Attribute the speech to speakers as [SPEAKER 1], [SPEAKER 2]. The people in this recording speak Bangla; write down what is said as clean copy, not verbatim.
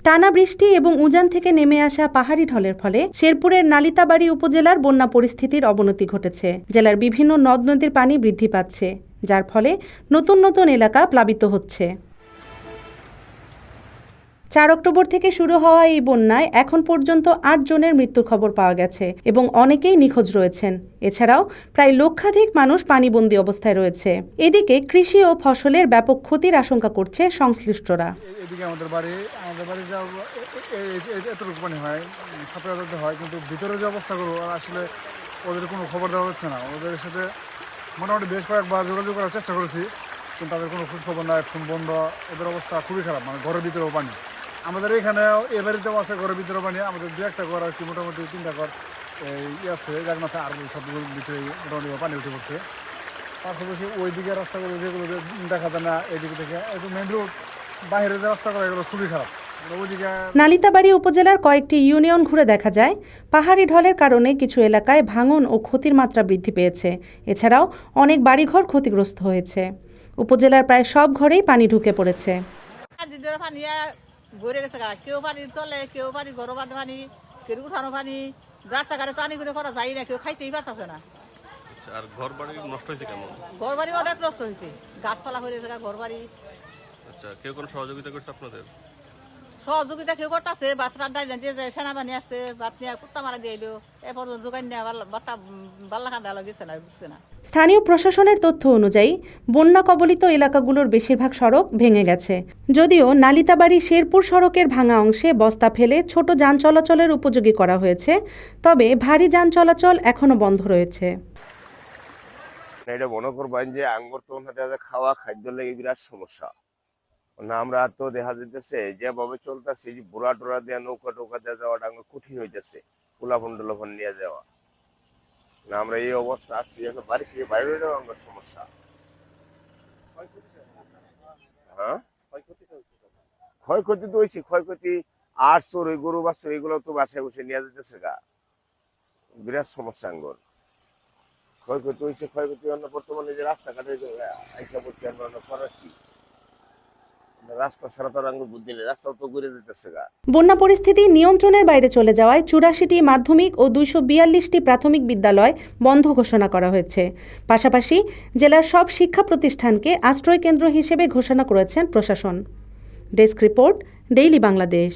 [SPEAKER 1] টানা বৃষ্টি এবং উজান থেকে নেমে আসা পাহাড়ি ঢলের ফলে শেরপুরের নালিতাবাড়ী উপজেলার বন্যা পরিস্থিতির অবনতি ঘটেছে। জেলার বিভিন্ন নদ নদীর পানি বৃদ্ধি পাচ্ছে, যার ফলে নতুন নতুন এলাকা প্লাবিত হচ্ছে। 4 অক্টোবর থেকে শুরু হওয়া এই বন্যায় এখন পর্যন্ত 8 জনের মৃত্যুর খবর পাওয়া গেছে এবং অনেকেই নিখোঁজ রয়েছেন। এছাড়াও প্রায় লক্ষাধিক মানুষ পানিবন্দী অবস্থায় রয়েছে। এদিকে কৃষি ও ফসলের ব্যাপক ক্ষতির আশঙ্কা করছে সংশ্লিষ্টরা।
[SPEAKER 2] এদিকে আমাদের বাড়ি যা এতটুকু পানি হয়, সাঁতরাতে হয়, কিন্তু ভিতরে যে অবস্থা করবো আসলে ওদের কোনো খবর দেওয়া হচ্ছে না। ওদের সাথে মোটামুটি বেশ কয়েকবার যোগাযোগ করার চেষ্টা করেছি, কিন্তু তাদের কোনো খোঁজ খবর নাই, ফোন বন্ধ। ওদের অবস্থা খুবই খারাপ, মানে ঘরের ভিতরেও পানি। আমাদের এখানে এ বাড়িতেও আছে ঘরের ভিতরে পানি। আমাদের 2-1টা ঘর আর কি, মোটামুটি 3টা ঘর এই আছে যার মাথায়, আর সবগুলোর ভিতরে মোটামুটি পানি উঠে পড়ছে। পাশাপাশি ওই দিকে রাস্তাগুলো যেগুলো দেখা যায় না, এদিকে থেকে একটু মেন রোড বাইরে যে রাস্তাগুলো এগুলো খুবই খারাপ।
[SPEAKER 1] নালিতাবাড়ী উপজেলার কয়েকটি ইউনিয়ন ঘুরে দেখা যায় পাহাড়ি ঢলের কারণে কিছু এলাকায় ভাঙন ও ক্ষতির মাত্রা বৃদ্ধি পেয়েছে। এছাড়াও অনেক বাড়িঘর ক্ষতিগ্রস্ত হয়েছে। উপজেলার প্রায় সব ঘরেই পানি ঢুকে পড়েছে।
[SPEAKER 3] কেউ পানির তলে, কেউ পানি ঘর বাঁধে পানি, কেউ উঠানো পানি, রাস্তাঘাটে পানি করে করা যায় না, কেউ খাইতেই পারতেছে না।
[SPEAKER 4] আর ঘর বাড়ি নষ্ট হয়েছে কেমন?
[SPEAKER 3] ঘর বাড়ি অনেক নষ্ট হয়েছে, গাছপালা হয়ে গেছে ঘর বাড়ি।
[SPEAKER 4] আচ্ছা, কেউ কোনো সহযোগিতা করছে আপনাদের?
[SPEAKER 3] সহযোগিতা কেউ করতেছে, ভাত রান্না দিয়ে যায়, সেনাবাহিনী আসছে, ভাত নিয়ে কুত্তা মারা দিয়ে এলো, এরপর যোগান নিয়ে বাচ্চা বাল্লা কান্দা গেছে না, বুঝছে না।
[SPEAKER 1] স্থানীয় প্রশাসনের তথ্য অনুযায়ী বন্যা কবলিত এলাকাগুলোর বেশিরভাগ সড়ক ভেঙে গেছে। যদিও নালিতাবাড়ী শেরপুর সড়কের ভাঙা অংশে বস্তা ফেলে ছোট যান চলাচলের উপযোগী করা হয়েছে, তবে ভারী যান চলাচল এখনো বন্ধ রয়েছে।
[SPEAKER 5] এটা মনে করবেন যে আঙ্গুর তো খাওয়া খাদ্য লেগে বিরাট সমস্যা না। আমরা তো দেখা যেতেছে যেভাবে চলতেছে, বুড়া টোড়া দিয়ে নৌকা টোকা দিয়ে যাওয়াটা কঠিন হইতেছে, পোলাফোন টোলাফোন নিয়ে যাওয়া না। আমরা এই অবস্থা আসছি, বাড়ি থেকে বাইরে আমার সমস্যা। হ্যাঁ, ক্ষয়ক্ষতি তো হয়েছে, ক্ষয়ক্ষতি আর চোর ওই গরু বাছুর এগুলো তো বাসায় বসে নিয়ে যেতেছে গা, বিরাট সমস্যা আঙ্গুর। ক্ষয়ক্ষতি হয়েছে, ক্ষয়ক্ষতি বর্তমানে যে রাস্তাঘাটে আইসা বলছি আমরা করার কি, রাস্তা ছাড়া তো আঙ্গুর বুদ্ধি নেই, রাস্তাও তো ঘুরে যেতেছে গা।
[SPEAKER 1] বন্যা পরিস্থিতি নিয়ন্ত্রণের বাইরে চলে যাওয়ায় 84টি মাধ্যমিক ও 242টি প্রাথমিক বিদ্যালয় বন্ধ ঘোষণা করা হয়েছে। পাশাপাশি জেলার সব শিক্ষা প্রতিষ্ঠানকে আশ্রয় কেন্দ্র হিসেবে ঘোষণা করেছেন প্রশাসন। Desk report, daily Bangladesh.